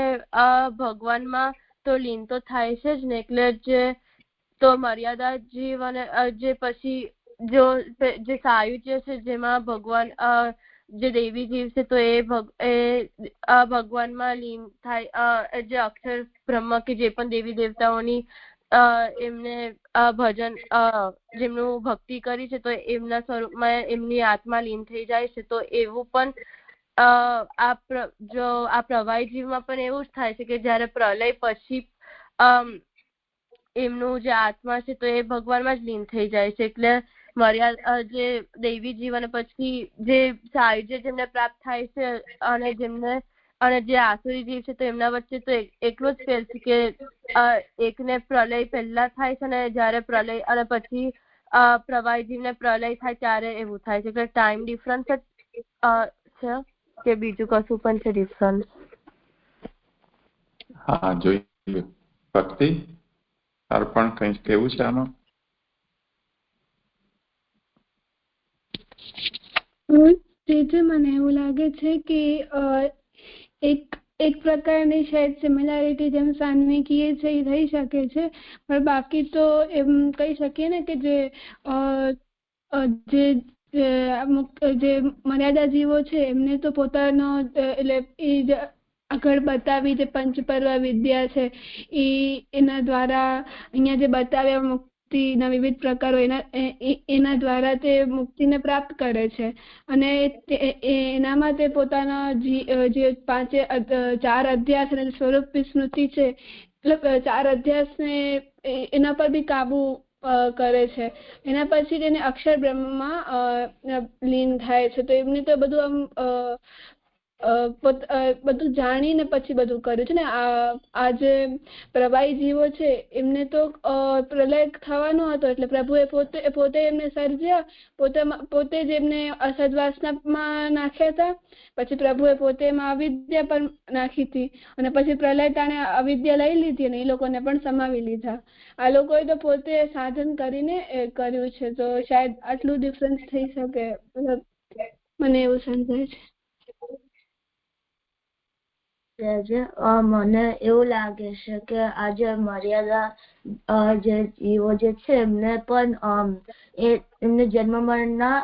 ભગવાનમાં તો લીન તો થાય છે જ ને. એટલે તો મર્યાદા જીવ અને જે પછી જે સાયુજ્ય છે જેમાં ભગવાન જે દેવી જીવ છે તો એ ભગવાનમાં લીન થાય. જે અક્ષર બ્રહ્મ કે જે પણ દેવી દેવતાઓની એમને ભજન જેમનું ભક્તિ કરી છે તો એમના સ્વરૂપમાં એમની આત્મા લીન થઈ જાય છે. તો એવું પણ આ પ્રવાહી જીવમાં પણ એવું જ થાય છે કે જ્યારે પ્રલય પછી એમનું જે આત્મા છે તો એ ભગવાનમાં જ લીન થઈ જાય છે. એટલે મર્યાદા જે દૈવી જીવ અને પછી જે સાયુજ્ય જેમને પ્રાપ્ત થાય છે અને જે આસુરી જીવ છે તો એમના વચ્ચે તો એટલો જ ફેર છે કે એકને પ્રલય પહેલા થાય છે અને જ્યારે પ્રલય અને પછી પ્રવાહી જીવને પ્રલય થાય ત્યારે એવું થાય છે. એટલે ટાઈમ ડિફરન્સ જ છે કે બીજું કશું પણ છે ડિફરન્સ? હા, જોઈએ. ભક્તિ અર્પણ કંઈક કેવું છે આમાં? મને એવું લાગે છે કે એક પ્રકારની શાયદ સિમિલારિટી જેમ સાન્વી કીએ છે એ થઈ શકે છે. પણ બાકી તો એમ કહી શકીએ ને કે જે મર્યાદા જીવો છે એમને તો પોતાનો એટલે એ આગળ બતાવી જે પંચપર્વ વિદ્યા છે એના દ્વારા અહીંયા જે બતાવ્યા મુક્તિના વિવિધ પ્રકારો એના દ્વારા તે મુક્તિને પ્રાપ્ત કરે છે. અને એનામાં તે પોતાના જે 4 અધ્યાસ અને સ્વરૂપ સ્મૃતિ છે એટલે 4 અધ્યાસને એના પર બી કાબુ કરે છે. એના પછી તેને અક્ષર બ્રહ્મમાં લીન થાય છે. તો એમને તો બધું આમ બધું જાણીને પછી બધું કર્યું છે ને. આ જે પ્રવાહી જીવો છે એમને તો પ્રલય થવાનો હતો એટલે પ્રભુએ પોતે એમને સર્જ્યા, પોતે જ એમને અસદવાસનામાં નાખ્યા હતા. પછી પ્રભુએ પોતે એમાં અવિદ્યા પણ નાખી હતી અને પછી પ્રલય તાણે અવિદ્યા લઈ લીધી અને એ લોકોને પણ સમાવી લીધા. આ લોકોએ તો પોતે સાધન કરીને કર્યું છે. તો શાયદ આટલું ડિફરન્સ થઈ શકે, મને એવું સમજાય છે. મને એવું લાગે છે કે આ જે મર્યાદા જે જીવો જે છે એમને પણ એમને જન્મ મરણના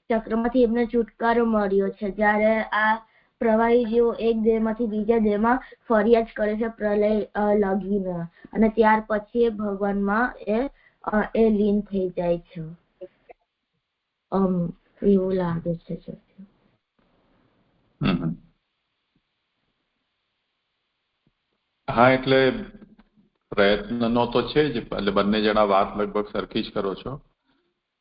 ચક્રમાંથી એમને છુટકારો મળ્યો છે. જ્યારે આ પ્રવાહી જીવો એક દેહમાંથી બીજા દેહમાં ફરિયાદ કરે છે પ્રલય લગીને, અને ત્યાર પછી એ ભગવાનમાં એ લીન થઈ જાય છે. એવું લાગે છે. હા, એટલે પ્રયત્નનો તો છે જ. એટલે બંને જણા વાત લગભગ સરખી જ કરો છો.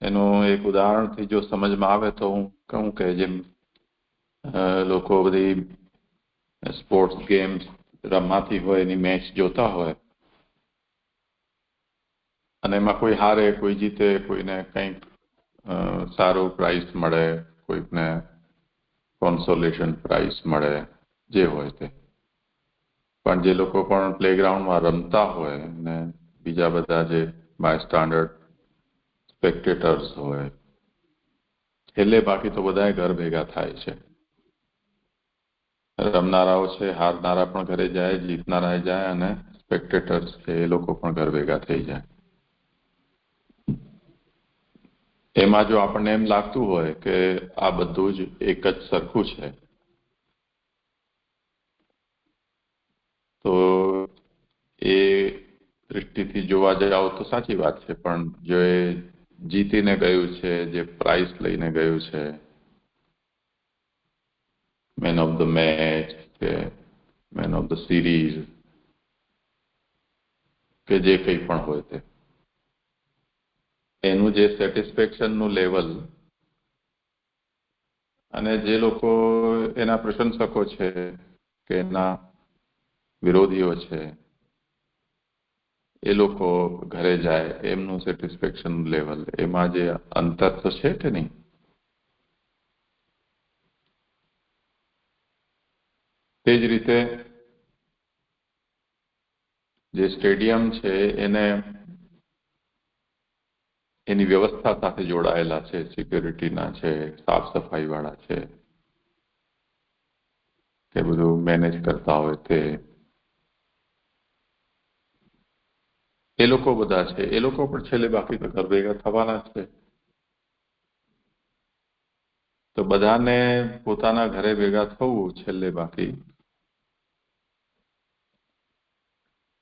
એનું એક ઉદાહરણથી જો સમજમાં આવે તો હું કહું કે જેમ લોકો બધી સ્પોર્ટ્સ ગેમ્સ રમાતી હોય, એની મેચ જોતા હોય અને એમાં કોઈ હારે, કોઈ જીતે, કોઈને કંઈક સારું પ્રાઇઝ મળે, કોઈકને કોન્સોલેશન પ્રાઇઝ મળે, જે હોય તે. પણ જે લોકો પણ પ્લેગ્રાઉન્ડમાં રમતા હોય ને બીજા બધા જે બાય સ્ટાન્ડર્ડ સ્પેક્ટેટર્સ હોય, છેલ્લે બાકી તો બધા ઘર ભેગા થાય છે. રમનારાઓ છે, હારનારા પણ ઘરે જાય, જીતનારા જાય અને સ્પેક્ટેટર્સ છે એ લોકો પણ ઘર ભેગા થઈ જાય. એમાં જો આપણને એમ લાગતું હોય કે આ બધું જ એક જ સરખું છે, તો એ દૃષ્ટિથી જોવા જાવ તો સાચી વાત છે. પણ જો એ જીતીને ગયું છે, જે પ્રાઇઝ લઈને ગયું છે, મેન ઓફ ધ મેચ કે મેન ઓફ ધ સિરીઝ કે જે કંઈ પણ હોય તે, એનું જે સેટિસ્ફેક્શનનું લેવલ, અને જે લોકો એના પ્રશંસકો છે કે એના વિરોધીઓ છે, એ લોકો ઘરે જાય એમનું સેટિસ્ફેક્શન લેવલ, એમાં જે અંતર તો છે કે નહીં? તે જ રીતે જે સ્ટેડિયમ છે એને એની વ્યવસ્થા સાથે જોડાયેલા છે, સિક્યોરિટીના છે, સાફ સફાઈ વાળા છે, કે બધું મેનેજ કરતા હોય તે, એ લોકો બધા છે. એ લોકો પણ છેલ્લે બાકી તો ઘર ભેગા થવાના છે. તો બધાને પોતાના ઘરે ભેગા થવું છેલ્લે બાકી,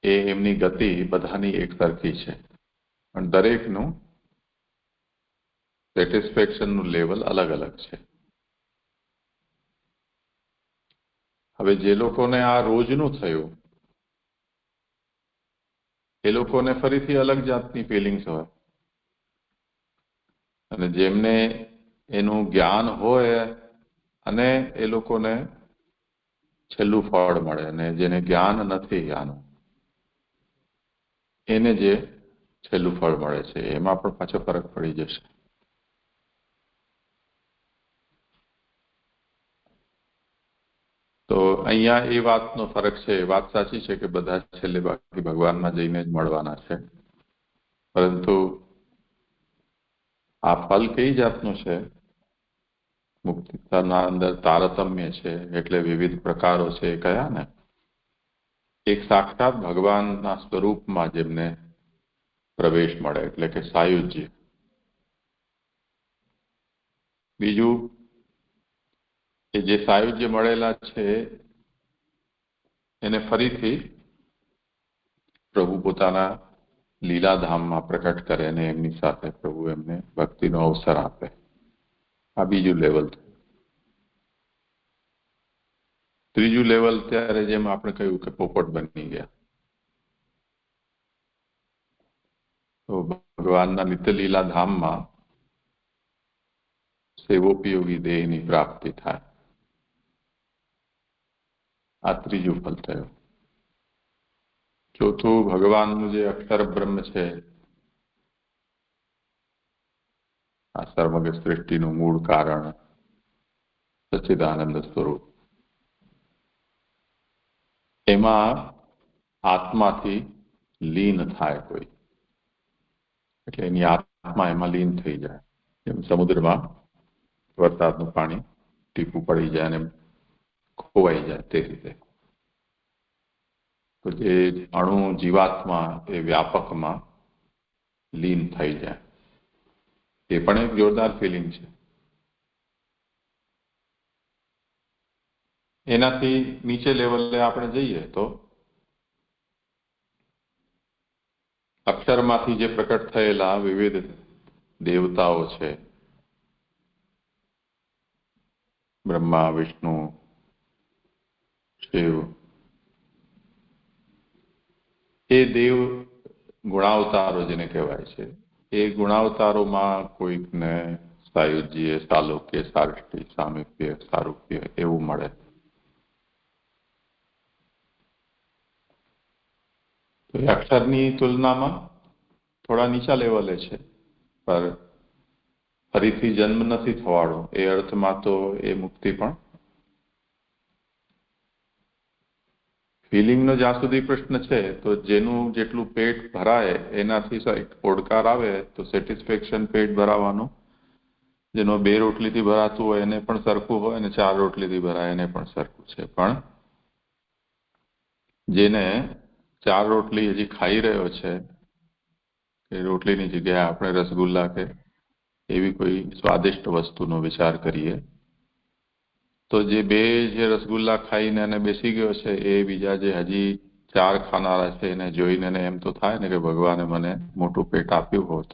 એ એમની ગતિ બધાની એક સરખી છે. પણ દરેકનું સેટિસ્ફેક્શનનું લેવલ અલગ અલગ છે. હવે જે લોકોને આ રોજનું થયું, એ લોકોને ફરીથી અલગ જાતની ફિલિંગ્સ હોય, અને જેમને એનું જ્ઞાન હોય અને એ લોકોને છેલ્લું ફળ મળે, અને જેને જ્ઞાન નથી આનું, એને જે છેલ્લું ફળ મળે છે, એમાં પણ પાછો ફરક પડી જશે. તો અહીંયા એ વાતનો ફરક છે. વાત સાચી છે કે બધા છેલ્લે બાકી ભગવાનમાં જઈને જ મળવાના છે, પરંતુ આ ફલ કઈ જાતનું છે? મુક્તિના અંદર તારતમ્ય છે, એટલે વિવિધ પ્રકારો છે. એ કયા ને? એક સાક્ષાત ભગવાનના સ્વરૂપમાં જેમને પ્રવેશ મળે, એટલે કે સાયુજ્ય. બીજું, કે જે સાયુજ્ય મળેલા છે એને ફરીથી પ્રભુ પોતાના લીલાધામમાં પ્રકટ કરે અને એમની સાથે પ્રભુ એમને ભક્તિનો અવસર આપે. આ બીજું લેવલ થયું. ત્રીજું લેવલ ત્યારે જેમ આપણે કહ્યું કે પોપટ બની ગયા, તો ભગવાનના નિત્ય લીલાધામમાં સેવોપયોગી દેહની પ્રાપ્તિ થાય. આ ત્રીજું ફલ થયું. ચોથું, ભગવાનનું જે અક્ષર બ્રહ્મ છે, આ સર્વગ્ર સૃષ્ટિનું મૂળ કારણ, સચ્ચિદાનંદ સ્વરૂપ, એમાં આત્માથી લીન થાય કોઈ, એટલે એની આત્મા એમાં લીન થઈ જાય. જેમ સમુદ્રમાં વરસાદનું પાણી ટીપું પડી જાય અને ખોવાઈ જાય તે રીતે. તો જે અણુ જીવાત્મા એ વ્યાપકમાં લીન થઈ જાય, એ પણ એક જોરદાર ફિલિંગ છે. એનાથી નીચે લેવલે આપણે જઈએ તો અક્ષરમાંથી જે પ્રકટ થયેલા વિવિધ દેવતાઓ છે, બ્રહ્મા, વિષ્ણુ, શિવ, એ દેવ ગુણાવતારો જેને કહેવાય છે, એ ગુણાવતારોમાં કોઈકને સાયુજ્ય, સાલોક્ય, સાર્ષ્ટિ, સામીપ્ય, સારૂપ્ય એવું મળે. તો એ અક્ષરની તુલનામાં થોડા નીચા લેવલે છે, પર ફરીથી જન્મ નથી થવાડો એ અર્થમાં તો એ મુક્તિ પણ. ફિલિંગનો જ્યાં સુધી પ્રશ્ન છે, તો જેનું જેટલું પેટ ભરાય એનાથી ઓડકાર આવે તો સેટિસ્ફેક્શન પેટ ભરાવાનું. જેનો 2 રોટલીથી ભરાતું હોય એને પણ સરખું હોય, અને 4 રોટલીથી ભરાય એને પણ સરખું છે. પણ જેને 4 રોટલી હજી ખાઈ રહ્યો છે, કે રોટલીની જગ્યાએ આપણે રસગુલ્લા કે એવી કોઈ સ્વાદિષ્ટ વસ્તુનો વિચાર કરીએ, તો જે 2 જે રસગુલ્લા ખાઈને એને બેસી ગયો છે, એ બીજા જે હજી 4 ખાનારા છે એને જોઈને એમ તો થાય ને કે ભગવાને મને મોટું પેટ આપ્યું હોત,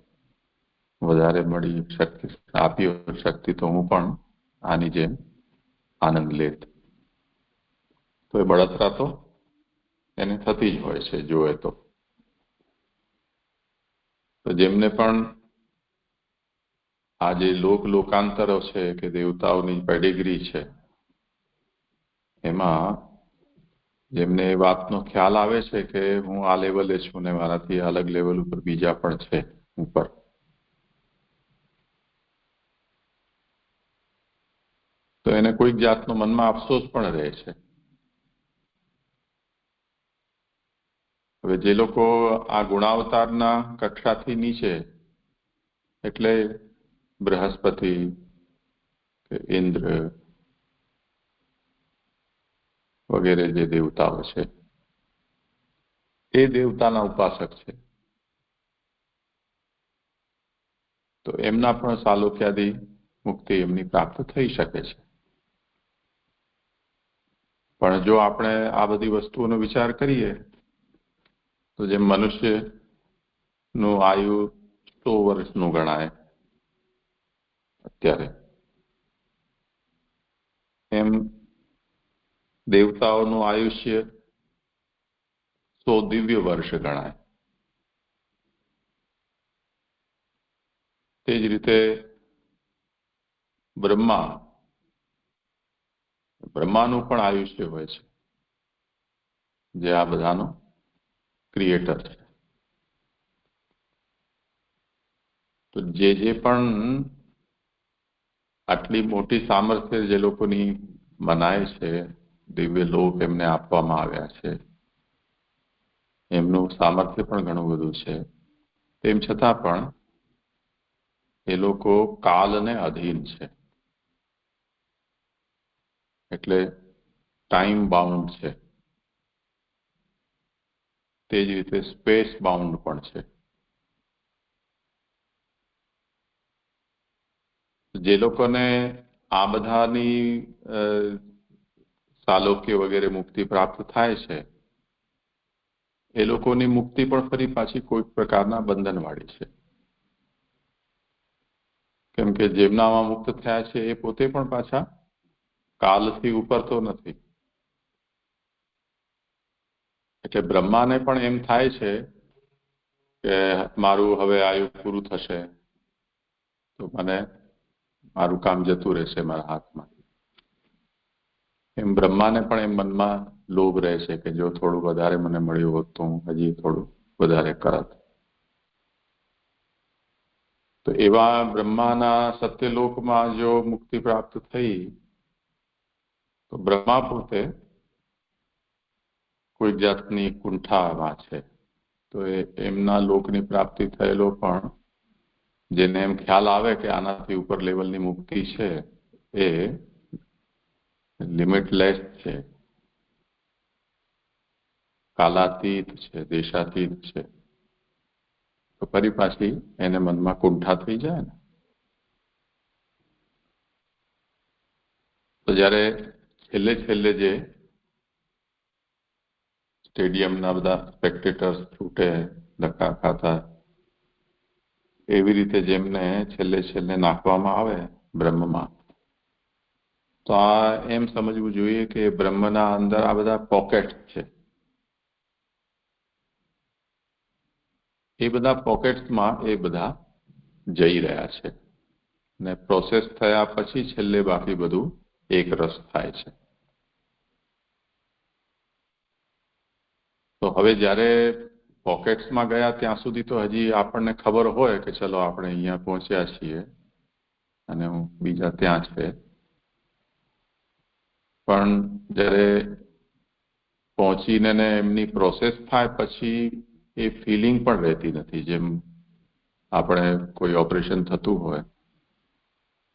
વધારે મળી શક્તિ આપી હોત શક્તિ, તો હું પણ આની જેમ આનંદ લેત. તો એ બળતરા તો એને થતી જ હોય છે જોએ તો. જેમને પણ આ જે લોકાંતરો છે કે દેવતાઓની પેડિગ્રી છે, એમાં જેમને એ વાતનો ખ્યાલ આવે છે કે હું આ લેવલે છું ને મારાથી અલગ લેવલ ઉપર બીજા પણ છે ઉપર, તો એને કોઈક જાતનો મનમાં અફસોસ પણ રહે છે. હવે જે લોકો આ ગુણાવતારના કક્ષાથી નીચે, એટલે બૃહસ્પતિ કે ઇન્દ્ર વગેરે જે દેવતાઓ છે, એ દેવતાના ઉપાસક છે, તો એમના પણ સાલોક્યાદી મુક્તિ એમની પ્રાપ્ત થઈ શકે છે. પણ જો આપણે આ બધી વસ્તુઓનો વિચાર કરીએ તો જેમ મનુષ્યનું આયુ 100 વર્ષનું ગણાય અત્યારે, એમ દેવતાઓનું આયુષ્ય 100 દિવ્ય વર્ષ ગણાય. તે જ રીતે બ્રહ્માનું પણ આયુષ્ય હોય છે, જે આ બધાનો ક્રિએટર છે. તો જે પણ આટલી મોટી સામર્થ્ય જે લોકોની મનાય છે, દિવ્ય લોક એમને આપવામાં આવ્યા છે, એમનું સામર્થ્ય પણ ઘણું બધું છે. તેમ છતાં પણ એ લોકો કાલને અધીન છે, એટલે ટાઈમ બાઉન્ડ છે. તે જ રીતે સ્પેસ બાઉન્ડ પણ છે. જે લોકોને આ બધાની સાલોક્ય વગેરે મુક્તિ પ્રાપ્ત થાય છે, એ લોકોની મુક્તિ પણ ફરી પાછી કોઈક પ્રકારના બંધનવાળી છે. કેમ કે જેમનામાં મુક્ત થયા છે એ પોતે પણ પાછા કાલથી ઉપર તો નથી. એટલે બ્રહ્માને પણ એમ થાય છે કે મારું હવે આયુ પૂરું થશે તો મને મારું કામ જતું રહેશે મારા હાથમાં. એમ બ્રહ્માને પણ એમ મનમાં લોભ રહે છે કે જો થોડું વધારે મને મળ્યું હોત તો હું હજી થોડું વધારે કરત. તો એવા બ્રહ્માના સત્યલોકમાં જો મુક્તિ પ્રાપ્ત થઈ તો બ્રહ્મા પોતે કોઈ જાતની કુંઠામાં છે. તો એમના લોકની પ્રાપ્તિ થયેલો પણ જેને એમ ખ્યાલ આવે કે આનાથી ઉપર લેવલની મુક્તિ છે એ લિમિટલેસ છે, કાલાતીત છે, દેશાતીત છે, તો ફરી પાછી એને મનમાં કુંઠા થઈ જાય ને. તો જયારે છેલ્લે છેલ્લે જે સ્ટેડિયમના બધા સ્પેક્ટેટર્સ છૂટે ધક્કા ખાતા, એવી રીતે જેમને છેલ્લે છેલ્લે નાખવામાં આવે બ્રહ્મમાં, તો આ એમ સમજવું જોઈએ કે બ્રહ્મના અંદર આ બધા પોકેટ છે. એ બધા પોકેટ્સમાં એ બધા જઈ રહ્યા છે ને પ્રોસેસ થયા પછી છેલ્લે બાકી બધું એક રસ થાય છે. તો હવે જ્યારે પોકેટ્સમાં ગયા ત્યાં સુધી તો હજી આપણને ખબર હોય કે ચલો આપણે અહીંયા પહોંચ્યા છીએ અને બીજા ત્યાં છે. પણ જ્યારે પહોંચીને એમની પ્રોસેસ થાય પછી એ ફિલિંગ પણ રહેતી નથી. જેમ આપણે કોઈ ઓપરેશન થતું હોય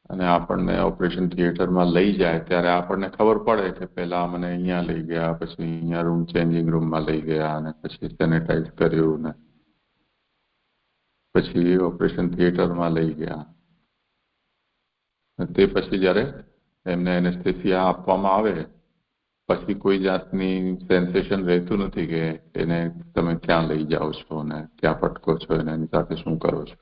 અને આપણને ઓપરેશન થિયેટરમાં લઈ જાય ત્યારે આપણને ખબર પડે કે પહેલા મને અહીંયા લઈ ગયા, પછી અહીંયા રૂમ ચેન્જિંગ રૂમમાં લઈ ગયા અને પછી સેનેટાઈઝ કર્યું ને પછી ઓપરેશન થિયેટરમાં લઈ ગયા. તે પછી જ્યારે એમને એનેસ્થેસિયા આપવામાં આવે પછી કોઈ જાતની સેન્સેશન રહેતું નથી કે એને તમે ક્યાં લઈ જાઓ છો ને ક્યાં પટકો છો અને એની સાથે શું કરો છો.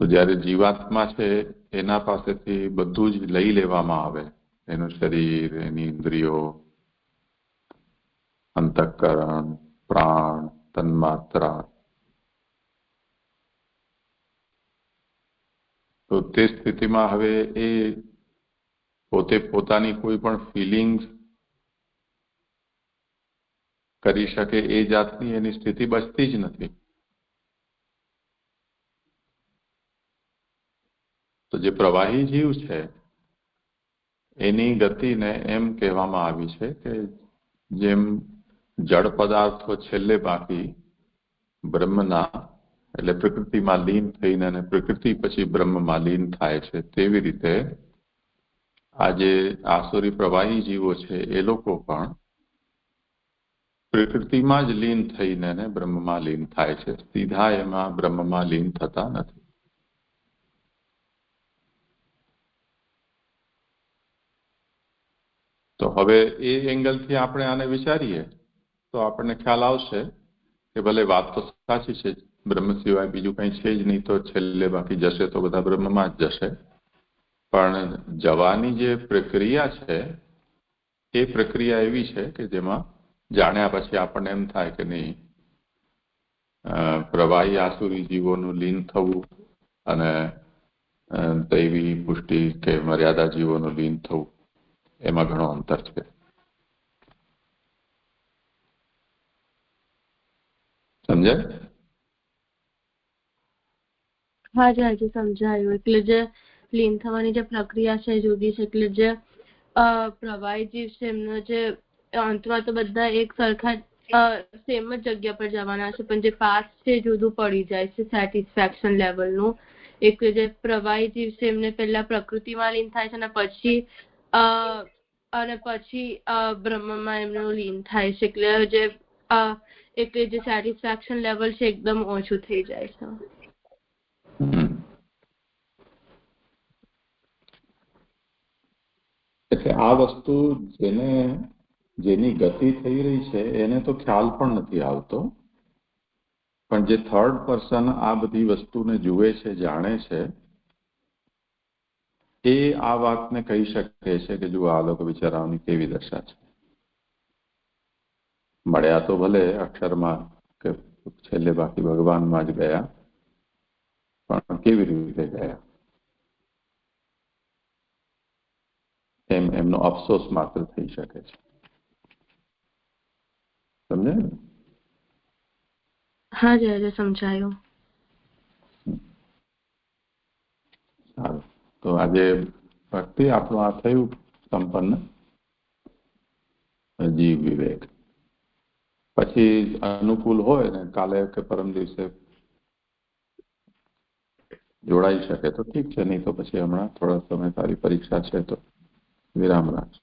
તો જ્યારે જીવાત્મા છે એના પાસેથી બધું જ લઈ લેવામાં આવે, એનું શરીર, એની ઇન્દ્રિયો, અંતઃકરણ, પ્રાણ, તન્માત્રા, તો તે સ્થિતિમાં હવે એ પોતે પોતાની કોઈ પણ ફિલિંગ્સ કરી શકે એ જાતની એની સ્થિતિ બચતી જ નથી. તો જે પ્રવાહી જીવ છે એની ગતિને એમ કહેવામાં આવી છે કે જેમ જળ પદાર્થો છેલ્લે બાકી બ્રહ્મના એટલે પ્રકૃતિમાં લીન થઈને અને પ્રકૃતિ પછી બ્રહ્મમાં લીન થાય છે, તેવી રીતે આ જે આસુરી પ્રવાહી જીવો છે એ લોકો પણ પ્રકૃતિમાં જ લીન થઈને બ્રહ્મમાં લીન થાય છે, સીધા એમાં બ્રહ્મમાં લીન થતા નથી. તો હવે એ એંગલથી આપણે આને વિચારીએ તો આપણને ખ્યાલ આવશે કે ભલે વાત તો સાચી છે, બ્રહ્મ સિવાય બીજું કંઈ છે જ નહીં, તો છેલ્લે બાકી જશે તો બધા બ્રહ્મમાં જ જશે. પણ જવાની જે પ્રક્રિયા છે એ પ્રક્રિયા એવી છે કે જેમાં જાણ્યા પછી આપણને એમ થાય કે નહીં, પ્રવાહી આસુરી જીવોનું લીન થવું અને દૈવી પુષ્ટિ કે મર્યાદા જીવોનું લીન થવું એમાં ઘણો અંતર છે. સમજાય? હાજી સમજાયું. એટલે જે લીન થવાની જે પ્રક્રિયા છે જુદી છે. એટલે જે પ્રવાહી જીવ છે એમનો જે અંતમાં તો બધા એક સરખા સેમ જ જગ્યા પર જવાના છે, પણ જે પાસ છે જુદું પડી જાય છે સેટિસ્ફેક્શન લેવલનું. એક જે પ્રવાહી જીવ છે એમને પહેલા પ્રકૃતિમાં લીન થાય છે અને પછી બ્રહ્મમાં એમનું લીન થાય છે. એટલે જે સેટિસ્ફેક્શન લેવલ છે એકદમ ઓછું થઈ જાય છે. એટલે આ વસ્તુ જેની ગતિ થઈ રહી છે એને તો ખ્યાલ પણ નથી આવતો, પણ જે થર્ડ પર્સન આ બધી વસ્તુને જુએ છે, જાણે છે, એ આ વાતને કહી શકે છે કે જુઓ આ લોકો બિચારાઓની કેવી દશા છે. મળ્યા તો ભલે અક્ષરમાં કે છેલ્લે બાકી ભગવાનમાં જ ગયા, પણ કેવી રીતે ગયા. એમ એમનો અફસોસ માત્ર થઈ શકે છે. સમજાય ને? હા જય સમજાયું. સારું, તો આજે ભક્તિ આપણું આ થયું સંપન્ન જીવ વિવેક. પછી અનુકૂળ હોય ને કાલે કે પરમ દિવસે જોડાઈ શકે તો ઠીક છે, નહીં તો પછી હમણાં થોડા સમય તારી પરીક્ષા છે તો વિરામ રાખજો.